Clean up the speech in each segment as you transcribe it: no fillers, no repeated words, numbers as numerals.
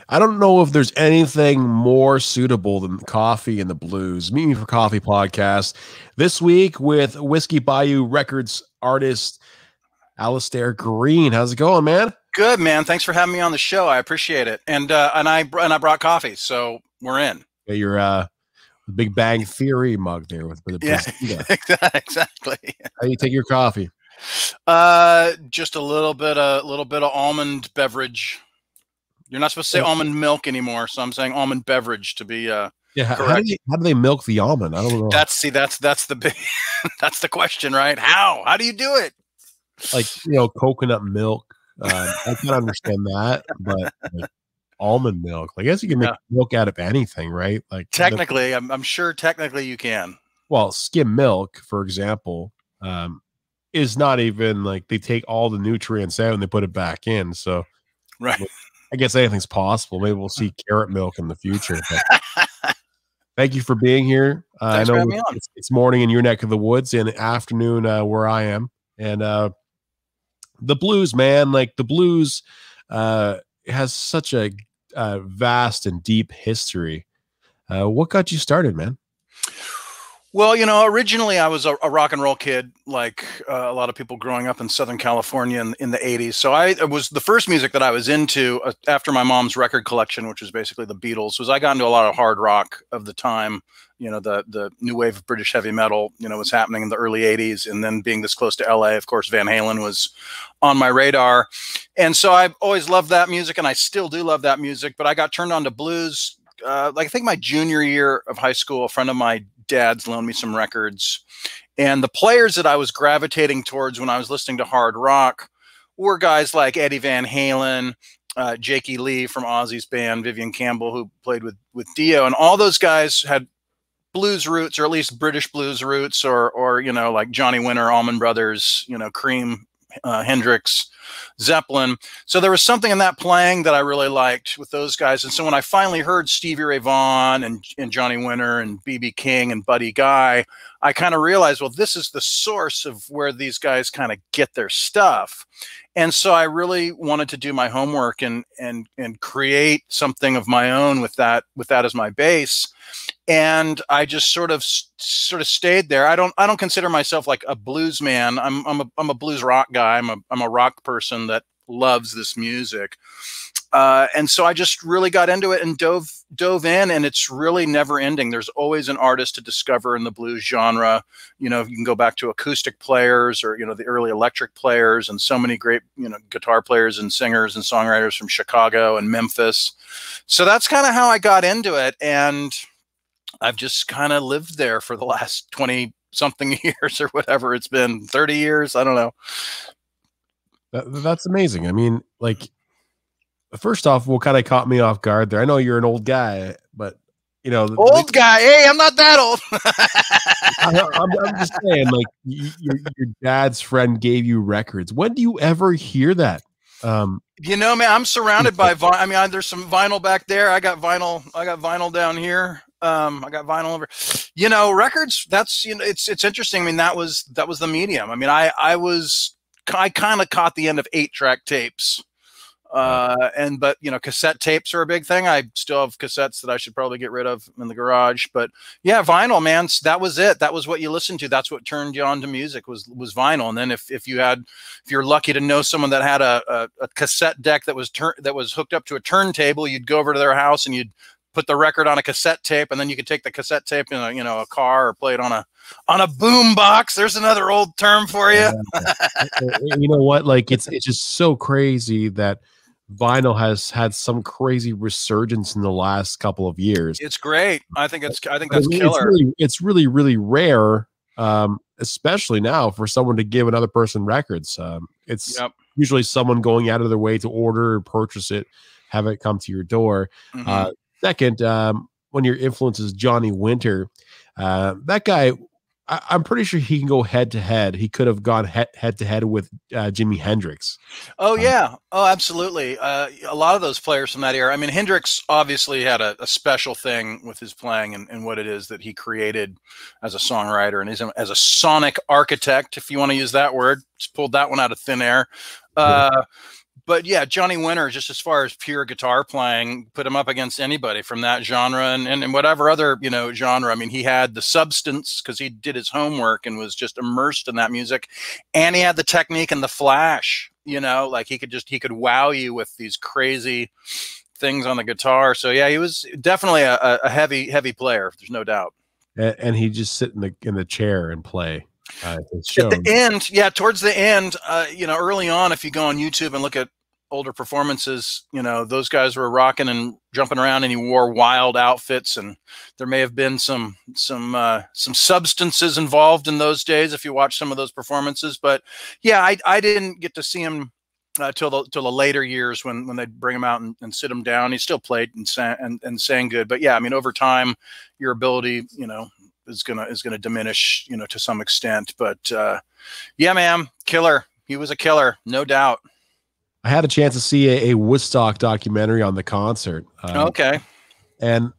I don't know if there's anything more suitable than coffee and the blues. Meet Me for Coffee podcast this week with Whiskey Bayou Records artist Alastair Greene. How's it going, man? Good, man. Thanks for having me on the show. I appreciate it. And I brought coffee, so we're in. Yeah, your Big Bang Theory mug there with the exactly. How do you take your coffee? Just a little bit of almond beverage. You're not supposed to say almond milk anymore, so I'm saying almond beverage to be yeah. correct. How do they milk the almond? I don't know. That's the big that's the question, right? How do you do it? Like, coconut milk. I can understand that, but like, almond milk. I guess you can make milk out of anything, right? Like technically, I'm sure technically you can. Well, skim milk, for example, is not even like they take all the nutrients out and they put it back in. So, right. I guess anything's possible. Maybe we'll see carrot milk in the future. But thank you for being here. I know it's morning in your neck of the woods and afternoon where I am. And the blues, man, like the blues has such a vast and deep history. What got you started, man? Well, originally I was a rock and roll kid, like a lot of people growing up in Southern California in the 80s. So it was the first music that I was into after my mom's record collection, which was basically the Beatles, was I got into a lot of hard rock of the time. The new wave of British heavy metal, was happening in the early 80s. And then being this close to LA, of course, Van Halen was on my radar. And so I've always loved that music, and I still do love that music. But I got turned on to blues, I think my junior year of high school. A friend of my dad's loaned me some records. And the players that I was gravitating towards when I was listening to hard rock were guys like Eddie Van Halen, Jakey Lee from Ozzy's band, Vivian Campbell, who played with Dio. And all those guys had blues roots, or at least British blues roots, or like Johnny Winter, Allman Brothers, Cream, Hendrix, Zeppelin. So there was something in that playing that I really liked with those guys. And so when I finally heard Stevie Ray Vaughan and Johnny Winter and B.B. King and Buddy Guy, I kind of realized, well, this is the source of where these guys kind of get their stuff. And so I really wanted to do my homework and create something of my own with that as my base. And I just sort of stayed there. I don't consider myself like a blues man. I'm a blues rock guy. I'm a rock person that loves this music. And so I just really got into it and dove in, and it's really never ending. There's always an artist to discover in the blues genre. You can go back to acoustic players or, the early electric players, and so many great, guitar players and singers and songwriters from Chicago and Memphis. So that's kind of how I got into it. And I've just kind of lived there for the last 20 something years or whatever it's been, 30 years. I don't know. That's amazing. I mean, like, first off, what kind of caught me off guard there? I know you're an old guy, but old guy. Hey, I'm not that old. I'm just saying, like, your dad's friend gave you records. When do you ever hear that? Man, I'm surrounded by vinyl. I mean, there's some vinyl back there. I got vinyl down here. I got vinyl over, records. That's, it's interesting. I mean, that was the medium. I mean, I kind of caught the end of 8-track tapes. But cassette tapes are a big thing. I still have cassettes that I should probably get rid of in the garage, but yeah, vinyl, man, that was it. That was what you listened to. That's what turned you on to music was vinyl. And then if you're lucky to know someone that had a cassette deck that was hooked up to a turntable, you'd go over to their house and you'd put the record on a cassette tape, and then you could take the cassette tape in a car or play it on a boom box. There's another old term for you. You know what? Like, it's just so crazy that vinyl has had some crazy resurgence in the last couple of years. It's great. I think that's killer. It's really, really rare, especially now, for someone to give another person records. It's usually someone going out of their way to order or purchase it, have it come to your door. Mm-hmm. Second, one of your influences, Johnny Winter, that guy, I'm pretty sure he can go head to head. He could have gone head to head with Jimi Hendrix. Oh yeah, absolutely. A lot of those players from that era. I mean, Hendrix obviously had a special thing with his playing and what it is that he created as a songwriter and as a sonic architect, if you want to use that word. Just pulled that one out of thin air. But yeah, Johnny Winter, just as far as pure guitar playing, put him up against anybody from that genre and whatever other, you know, genre. I mean, he had the substance because he did his homework and was just immersed in that music. And he had the technique and the flash, you know, like he could wow you with these crazy things on the guitar. So yeah, he was definitely a heavy player. There's no doubt. And he just sit in the chair and play. At the end, yeah, towards the end, you know, early on, if you go on YouTube and look at older performances, you know, those guys were rocking and jumping around, and he wore wild outfits, and there may have been some substances involved in those days if you watch some of those performances. But yeah, I didn't get to see him till the later years when they'd bring him out and sit him down. He still played and sang good, but yeah, I mean, over time, your ability, you know, is gonna diminish, you know, to some extent. But yeah, man, killer. He was a killer, no doubt. I had a chance to see a Woodstock documentary on the concert. Okay. And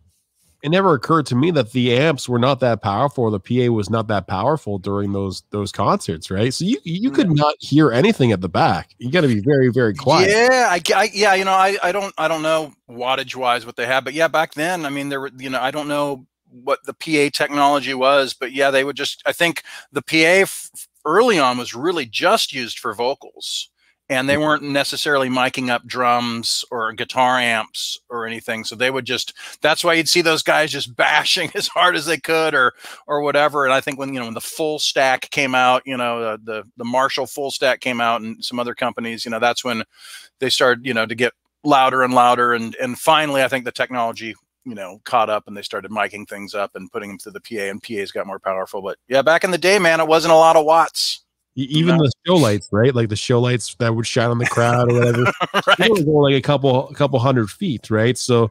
it never occurred to me that the amps were not that powerful. The PA was not that powerful during those concerts, right? So you could not hear anything at the back. You got to be very, very quiet. Yeah, yeah. You know, I don't know wattage wise what they had, but yeah, back then, I mean, there were, you know, I don't know what the PA technology was, but yeah, they would just, I think the PA early on was really just used for vocals, and they weren't necessarily miking up drums or guitar amps or anything. So they would just, that's why you'd see those guys just bashing as hard as they could or whatever. And I think when, you know, when the full stack came out, you know, the Marshall full stack came out and some other companies, you know, that's when they started, you know, to get louder and louder. And finally, I think the technology, you know, caught up and they started miking things up and putting them through the PA, and PAs got more powerful. But yeah, back in the day, man, it wasn't a lot of watts. Even the show lights, right? Like the show lights that would shine on the crowd or whatever. Right. They would go like a couple hundred feet, right? So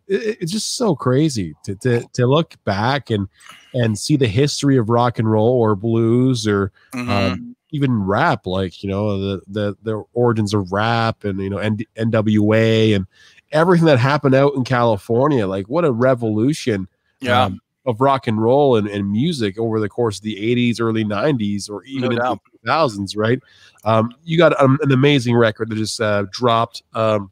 it's just so crazy to look back and see the history of rock and roll or blues or even rap, like, you know, the origins of rap and, you know, NWA and everything that happened out in California. Like, what a revolution. Yeah. Of rock and roll and music over the course of the 80s, early 90s, or even in the 2000s, right? You got an amazing record that just dropped, the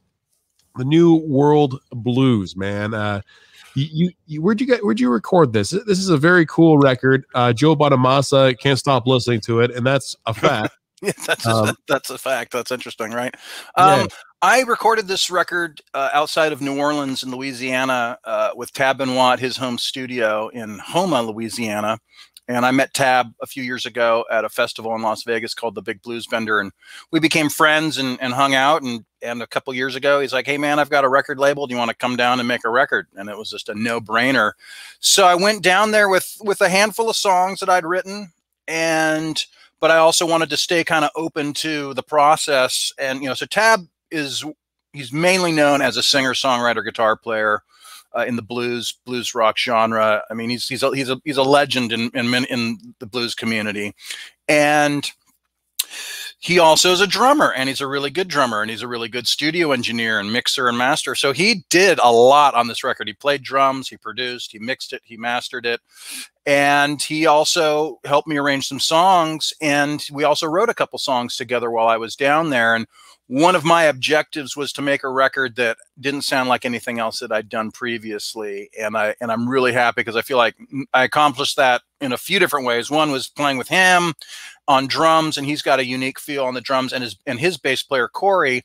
New World Blues, man. Where'd you record this? This is a very cool record. Joe Bonamassa can't stop listening to it, and that's a fact. Yeah, that's a fact. That's interesting, right? Yeah. I recorded this record outside of New Orleans in Louisiana with Tab Benoit, his home studio in Houma, Louisiana. And I met Tab a few years ago at a festival in Las Vegas called the Big Blues Bender. And we became friends and hung out. And a couple years ago, he's like, hey, man, I've got a record label. Do you want to come down and make a record? And it was just a no-brainer. So I went down there with a handful of songs that I'd written. But I also wanted to stay kind of open to the process. And, you know, so Tab he's mainly known as a singer-songwriter, guitar player in the blues rock genre. I mean, he's a legend in the blues community, and he also is a drummer, and he's a really good drummer, and he's a really good studio engineer and mixer and master. So he did a lot on this record. He played drums, he produced, he mixed it, he mastered it. And he also helped me arrange some songs. And we also wrote a couple songs together while I was down there. And one of my objectives was to make a record that didn't sound like anything else that I'd done previously. And I'm really happy because I feel like I accomplished that in a few different ways. One was playing with him on drums, and he's got a unique feel on the drums, and his bass player, Corey,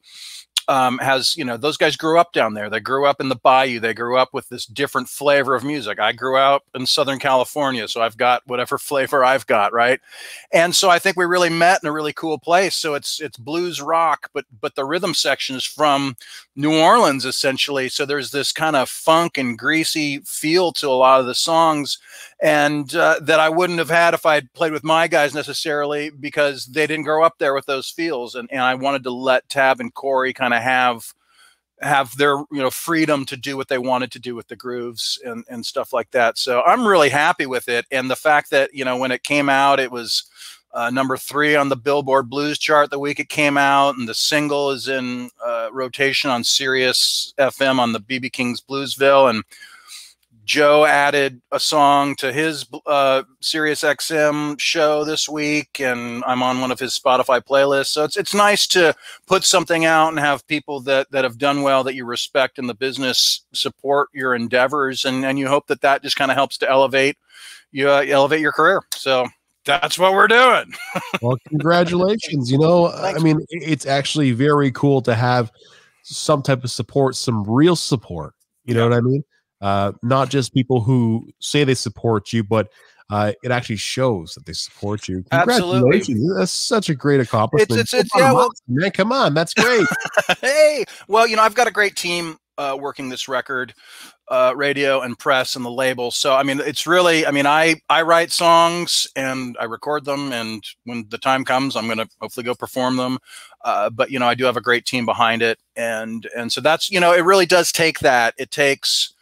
has, you know, those guys grew up down there. They grew up in the Bayou. They grew up with this different flavor of music. I grew up in Southern California, so I've got whatever flavor I've got, right? And so I think we really met in a really cool place. So it's blues rock, but the rhythm section is from New Orleans, essentially. So there's this kind of funk and greasy feel to a lot of the songs, and that I wouldn't have had if I'd played with my guys necessarily, because they didn't grow up there with those feels. And I wanted to let Tab and Corey kind of have their, you know, freedom to do what they wanted to do with the grooves and stuff like that. So I'm really happy with it. And the fact that, you know, when it came out, it was #3 on the Billboard Blues Chart the week it came out, and the single is in rotation on Sirius FM on the BB King's Bluesville, and Joe added a song to his Sirius XM show this week, and I'm on one of his Spotify playlists. So it's nice to put something out and have people that have done well, that you respect in the business, support your endeavors, and you hope that just kind of helps to elevate your career. So that's what we're doing. Well, congratulations. You know, Thanks. I mean, it's actually very cool to have some type of support, some real support. You know what I mean? Not just people who say they support you, but it actually shows that they support you. Congratulations. Absolutely. That's such a great accomplishment. Man, come on. That's great. Hey, well, you know, I've got a great team working this record, radio and press and the label. So, I mean, it's really, I mean, I write songs and I record them, and when the time comes, I'm going to hopefully go perform them. But, you know, I do have a great team behind it. And so that's, you know, it really does take that. It takes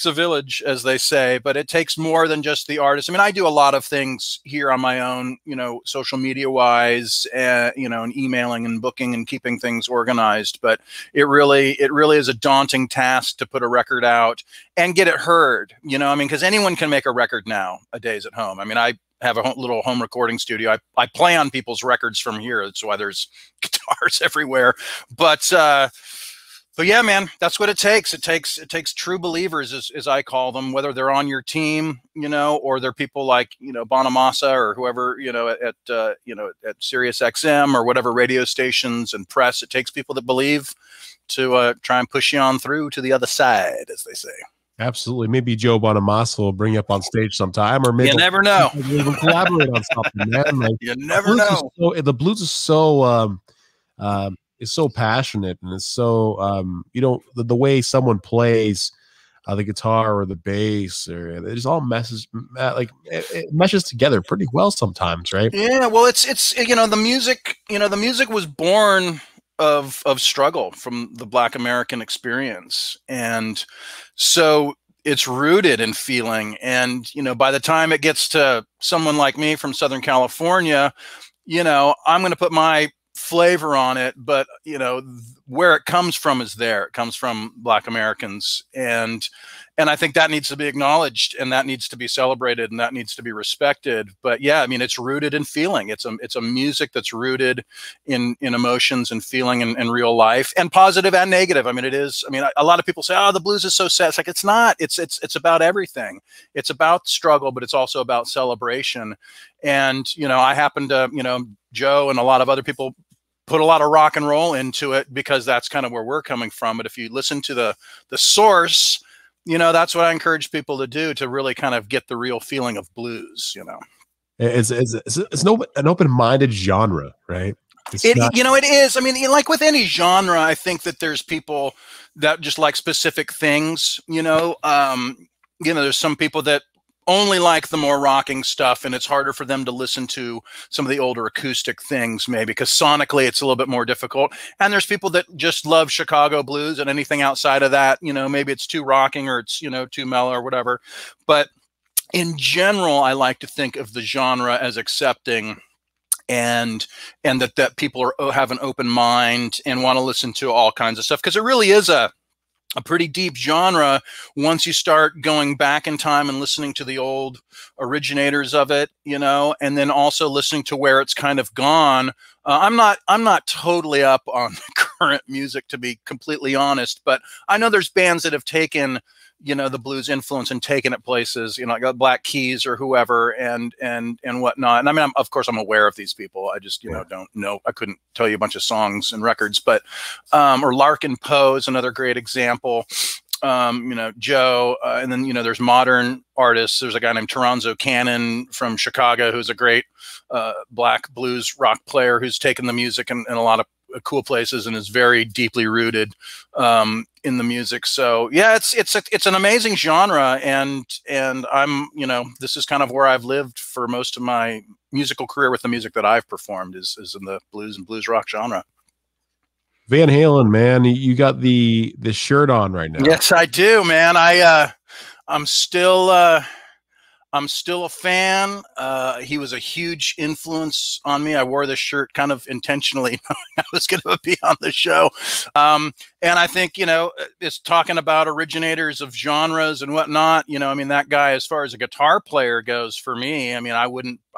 a village, as they say, but it takes more than just the artist. I mean, I do a lot of things here on my own, you know, social media wise, you know, and emailing and booking and keeping things organized. But it really is a daunting task to put a record out and get it heard, you know, I mean, because anyone can make a record nowadays at home. I mean, I have a little home recording studio. I play on people's records from here. That's why there's guitars everywhere. But yeah, man, that's what it takes. It takes true believers, as I call them, whether they're on your team, you know, or they're people like, you know, Bonamassa or whoever, you know, at Sirius XM or whatever radio stations and press. It takes people that believe to try and push you on through to the other side, as they say. Absolutely. Maybe Joe Bonamassa will bring you up on stage sometime, or maybe you never know. We'll collaborate on something, man. Like, you never know. The blues is so it's so passionate, and it's so you know, the way someone plays the guitar or the bass, or it just all meshes it meshes together pretty well sometimes, right? Yeah, well, it's you know, the music was born of struggle from the Black American experience, and so it's rooted in feeling. And you know, by the time it gets to someone like me from Southern California, you know, I'm going to put my flavor on it, but you know, where it comes from is there. It comes from Black Americans, and I think that needs to be acknowledged, and that needs to be celebrated, and that needs to be respected. But yeah, I mean, it's rooted in feeling. It's a music that's rooted in emotions and feeling and real life, and positive and negative. I mean, it is. I mean, a lot of people say, "Oh, the blues is so sad." It's like, it's not. It's about everything. It's about struggle, but it's also about celebration. And you know, I happen to, you know, Joe and a lot of other people put a lot of rock and roll into it because that's kind of where we're coming from. But if you listen to the source, you know, that's what I encourage people to do, to really kind of get the real feeling of blues. You know, it's an open-minded genre, right? You know, it is. I mean, like with any genre, I think that there's people that just like specific things. You know, there's some people that only like the more rocking stuff, and it's harder for them to listen to some of the older acoustic things, maybe because sonically it's a little bit more difficult. And there's people that just love Chicago blues, and anything outside of that, you know, maybe it's too rocking or it's, you know, too mellow or whatever. But in general, I like to think of the genre as accepting, and that people have an open mind and want to listen to all kinds of stuff, because it really is a pretty deep genre once you start going back in time and listening to the old originators of it, you know, and then also listening to where it's kind of gone. I'm not totally up on current music, to be completely honest, but I know there's bands that have taken, you know, the blues influence and taken it places, you know, like Black Keys or whoever, and whatnot. And I mean, of course I'm aware of these people. I just, you know, don't know. I couldn't tell you a bunch of songs and records, but, or Larkin Poe is another great example. You know, Joe, and then, you know, there's modern artists. There's a guy named Toronzo Cannon from Chicago, who's a great black blues rock player who's taken the music in a lot of cool places and is very deeply rooted in the music. So yeah, it's an amazing genre, and I'm, you know, this is kind of where I've lived for most of my musical career with the music that I've performed is in the blues and blues rock genre. Van Halen, man, you got the shirt on right now. Yes, I do, man. I'm still I'm still a fan. He was a huge influence on me. I wore this shirt kind of intentionally knowing I was going to be on the show. And I think, you know, it's talking about originators of genres and whatnot. You know, I mean, that guy, as far as a guitar player goes, for me, I mean, I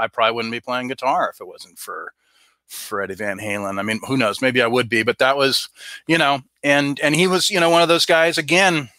probably wouldn't be playing guitar if it wasn't for Eddie Van Halen. I mean, who knows? Maybe I would be, but that was, you know, and he was, you know, one of those guys, again,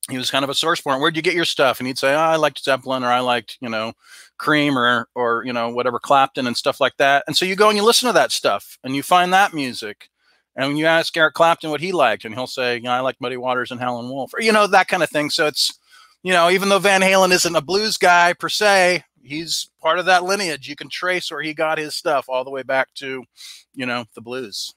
he was kind of a source for it. Where'd you get your stuff? And he'd say, oh, I liked Zeppelin, or I liked, you know, Cream, or, you know, whatever, Clapton and stuff like that. And so you go and you listen to that stuff and you find that music. And when you ask Eric Clapton what he liked, and he'll say, you know, I like Muddy Waters and Howlin' Wolf, or, you know, that kind of thing. So it's, you know, even though Van Halen isn't a blues guy per se, he's part of that lineage. You can trace where he got his stuff all the way back to, you know, the blues.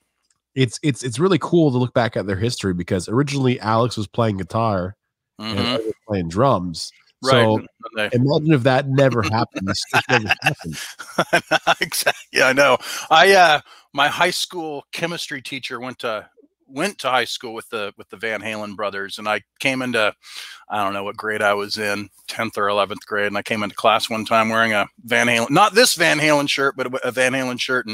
It's really cool to look back at their history, because originally Alex was playing guitar and I was playing drums. Right. So imagine if that never happened. Never happened. Exactly. Yeah, I know. My high school chemistry teacher went to high school with the Van Halen brothers, and I came into, I don't know what grade I was in, 10th or 11th grade, and I came into class one time wearing a Van Halen, not this Van Halen shirt, but a Van Halen shirt,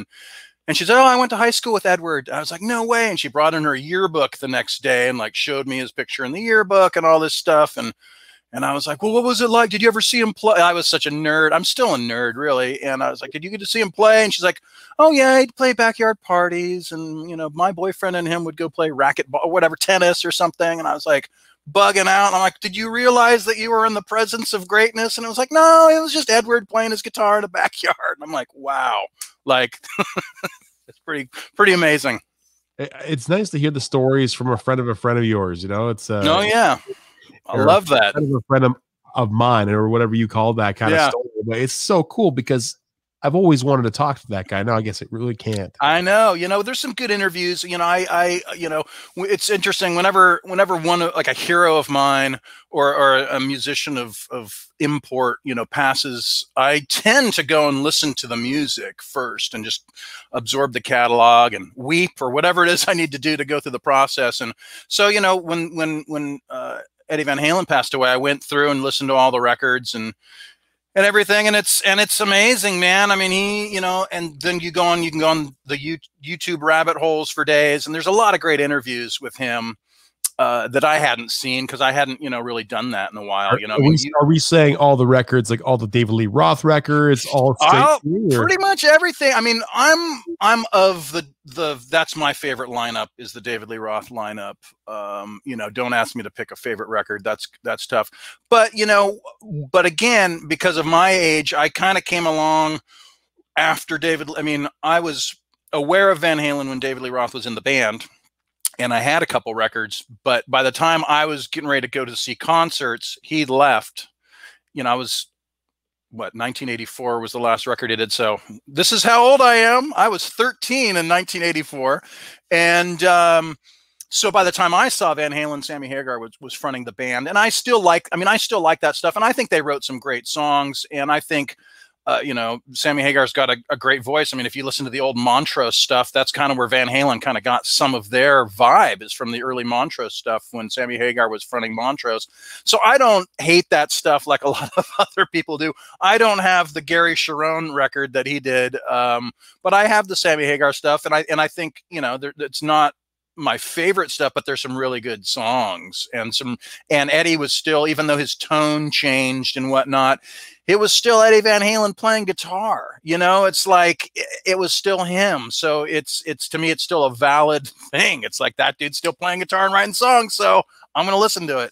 and she said, oh, I went to high school with Edward. I was like, no way. And she brought in her yearbook the next day and like showed me his picture in the yearbook and all this stuff. And I was like, well, what was it like? Did you ever see him play? I was such a nerd. I'm still a nerd, really. And I was like, did you get to see him play? And she's like, oh, yeah, he'd play backyard parties. And, you know, my boyfriend and him would go play racquetball or whatever, tennis or something. And I was like, bugging out. And I'm like, did you realize that you were in the presence of greatness? And it was like, no, it was just Edward playing his guitar in the backyard. And I'm like, wow. Like, it's pretty amazing. It's nice to hear the stories from a friend of yours. You know, it's oh yeah, I love that. A friend of mine, or whatever you call that kind of story. But it's so cool because I've always wanted to talk to that guy. Now I guess it really can't. I know. You know, there's some good interviews. You know, I you know, it's interesting whenever one, like a hero of mine or a musician of import, you know, passes, I tend to go and listen to the music first and just absorb the catalog and weep or whatever it is I need to do to go through the process. And so, you know, when Eddie Van Halen passed away, I went through and listened to all the records and everything. And it's amazing, man. I mean, he, you know, and then you can go on the YouTube rabbit holes for days. And there's a lot of great interviews with him that I hadn't seen, because I hadn't, you know, really done that in a while. You know, are we saying all the records, like all the David Lee Roth records, all pretty much everything? I mean, I'm of the that's my favorite lineup is the David Lee Roth lineup. You know, don't ask me to pick a favorite record. That's tough. But you know, but again, because of my age, I kind of came along after David. I mean, I was aware of Van Halen when David Lee Roth was in the band. And I had a couple records, but by the time I was getting ready to go to see concerts, he'd left. You know, I was, 1984 was the last record he did. So this is how old I am. I was 13 in 1984. And so by the time I saw Van Halen, Sammy Hagar was fronting the band. And I still like that stuff. And I think they wrote some great songs. And I think, you know, Sammy Hagar's got a great voice. I mean, if you listen to the old Montrose stuff, that's kind of where Van Halen kind of got some of their vibe, is from the early Montrose stuff when Sammy Hagar was fronting Montrose. So I don't hate that stuff like a lot of other people do. I don't have the Gary Sharon record that he did, but I have the Sammy Hagar stuff, and I think, you know, it's not my favorite stuff, but there's some really good songs, and Eddie was still, even though his tone changed and whatnot, it was still Eddie Van Halen playing guitar. You know, it's like, it was still him. So it's to me, it's still a valid thing. It's like, that dude's still playing guitar and writing songs, so I'm going to listen to it.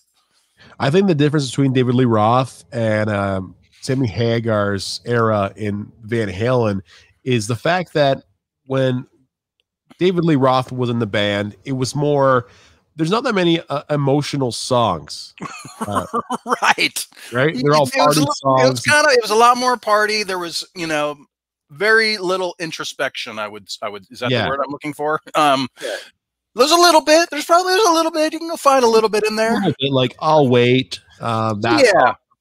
I think the difference between David Lee Roth and Sammy Hagar's era in Van Halen is the fact that when David Lee Roth was in the band, it was more, there's not that many emotional songs. Right. They're all party songs. It was a lot more party. There was, you know, very little introspection. I would, is that the word I'm looking for? There's a little bit, there's a little bit, you can go find a little bit in there. Like, I'll Wait. That's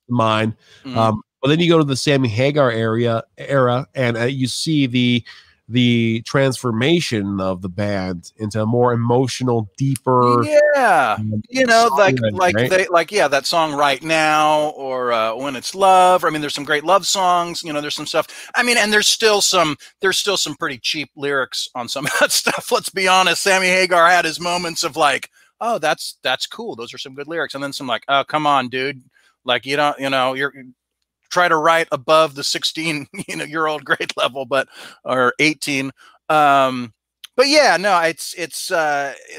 mine. But then you go to the Sammy Hagar era and you see the the transformation of the band into a more emotional, deeper. Yeah, you know, right? that song Right Now, or When It's Love. I mean, there's some great love songs, you know, there's some stuff. I mean, and there's still some pretty cheap lyrics on some of that stuff. Let's be honest. Sammy Hagar had his moments of like, oh, that's cool. Those are some good lyrics. And then some like, oh, come on, dude. Like, you don't, you know, you're try to write above the 16-year-old grade level, or 18. But yeah, no, it's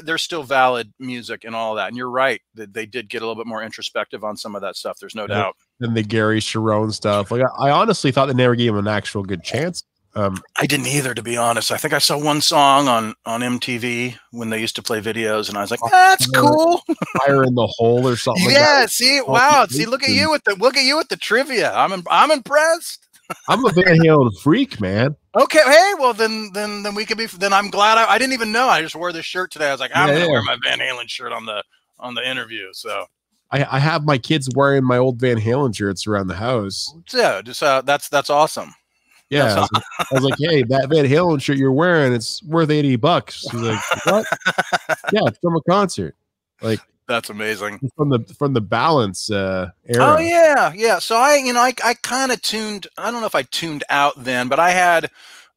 there's still valid music and all that. And you're right that they did get a little bit more introspective on some of that stuff. There's no doubt. And the Gary Sharon stuff. Like I honestly thought they never gave him an actual good chance. I didn't either, to be honest. I think I saw one song on MTV when they used to play videos, and I was like, "That's cool." Fire in the Hole or something. Yeah. Like see, wow. See, look at you with the trivia. I'm impressed. I'm a Van Halen freak, man. Okay. Hey, well then we could be. Then I'm glad I didn't even know. I just wore this shirt today. I was like, I'm gonna wear my Van Halen shirt on the interview. So I have my kids wearing my old Van Halen shirts around the house. Yeah, just that's awesome. Yeah, I was like, hey, that Van Halen shirt you're wearing, it's worth $80. He's like, what? Yeah, it's from a concert. Like, that's amazing. From the Balance era. Oh yeah. So I kind of tuned. I don't know if I tuned out then, but I had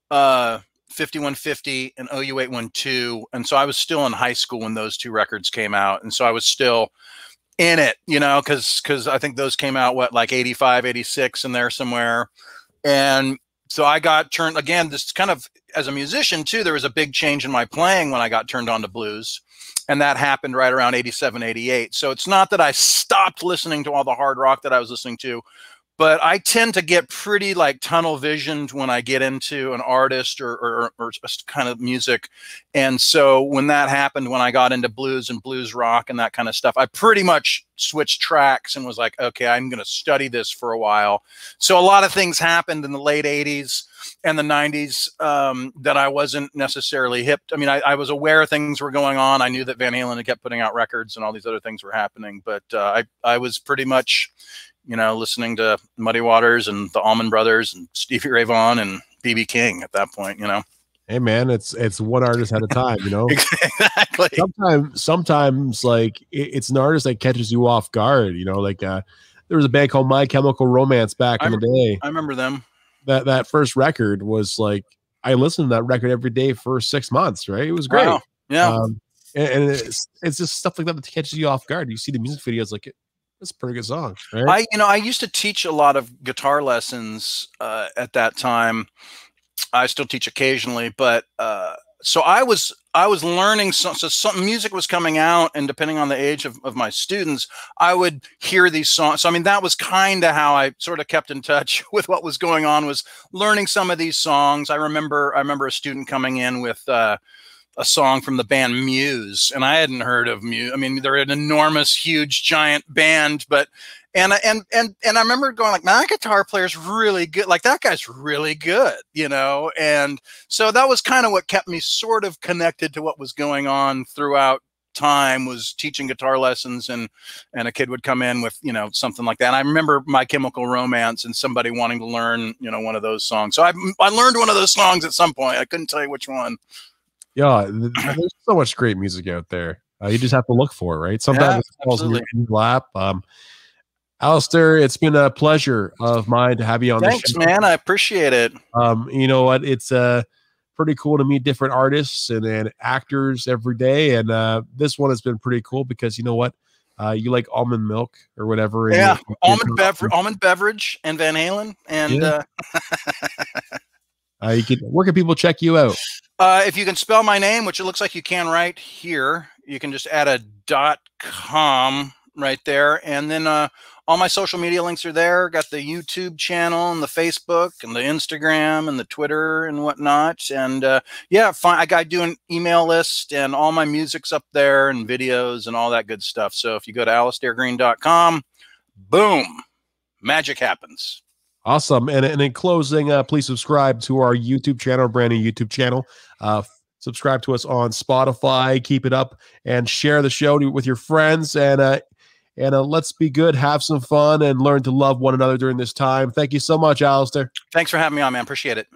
5150 and OU 812, and so I was still in high school when those two records came out, and so I was still in it, you know, because I think those came out like 85, 86 in there somewhere, and so I got turned again. This kind of as a musician too. There was a big change in my playing when I got turned on to blues. And that happened right around 87, 88. So it's not that I stopped listening to all the hard rock that I was listening to, but I tend to get pretty like tunnel visioned when I get into an artist or kind of music. And so when that happened, when I got into blues and blues rock and that kind of stuff, I pretty much switched tracks and was like, okay, I'm going to study this for a while. So a lot of things happened in the late 80s and the 90s that I wasn't necessarily hip. I mean, I was aware things were going on. I knew that Van Halen had kept putting out records and all these other things were happening, but I was pretty much, you know, listening to Muddy Waters and the Allman Brothers and Stevie Ray Vaughan and B.B. King at that point, you know. Hey man, it's one artist at a time, you know. Exactly. Sometimes like it's an artist that catches you off guard, you know. Like there was a band called My Chemical Romance back in the day. I remember them. That first record was like I listened to that record every day for 6 months. Right, it was great. Wow. Yeah, and it's just stuff like that catches you off guard. You see the music videos, like it's a pretty good song. Right? I used to teach a lot of guitar lessons at that time. I still teach occasionally, but so I was learning so some music was coming out, and depending on the age of my students, I would hear these songs. So I mean, that was kind of how I sort of kept in touch with what was going on, was learning some of these songs. I remember a student coming in with a song from the band Muse, and I hadn't heard of Muse. I mean, they're an enormous, huge, giant band, but and I remember going like, my guitar player's really good. Like that guy's really good, you know? And so that was kind of what kept me sort of connected to what was going on throughout time, was teaching guitar lessons, and a kid would come in with, you know, something like that. And I remember My Chemical Romance and somebody wanting to learn, you know, one of those songs. So I learned one of those songs at some point. I couldn't tell you which one. Yeah, there's so much great music out there. You just have to look for it, right? Sometimes it falls in your lap. Alastair, it's been a pleasure of mine to have you on the show. Thanks, man. I appreciate it. You know what? It's pretty cool to meet different artists and actors every day. And this one has been pretty cool because you know what? You like almond milk or whatever. Yeah, almond beverage and Van Halen. And where can people check you out? If you can spell my name, which it looks like you can right here, you can just add a .com right there. And then all my social media links are there. Got the YouTube channel and the Facebook and the Instagram and the Twitter and whatnot. And yeah, fine. I do an email list, and all my music's up there and videos and all that good stuff. So if you go to alastairgreene.com, boom, magic happens. Awesome. And in closing, please subscribe to our YouTube channel, brand new YouTube channel. Subscribe to us on Spotify. Keep it up and share the show with your friends. And let's be good, have some fun, and learn to love one another during this time. Thank you so much, Alastair. Thanks for having me on, man. Appreciate it.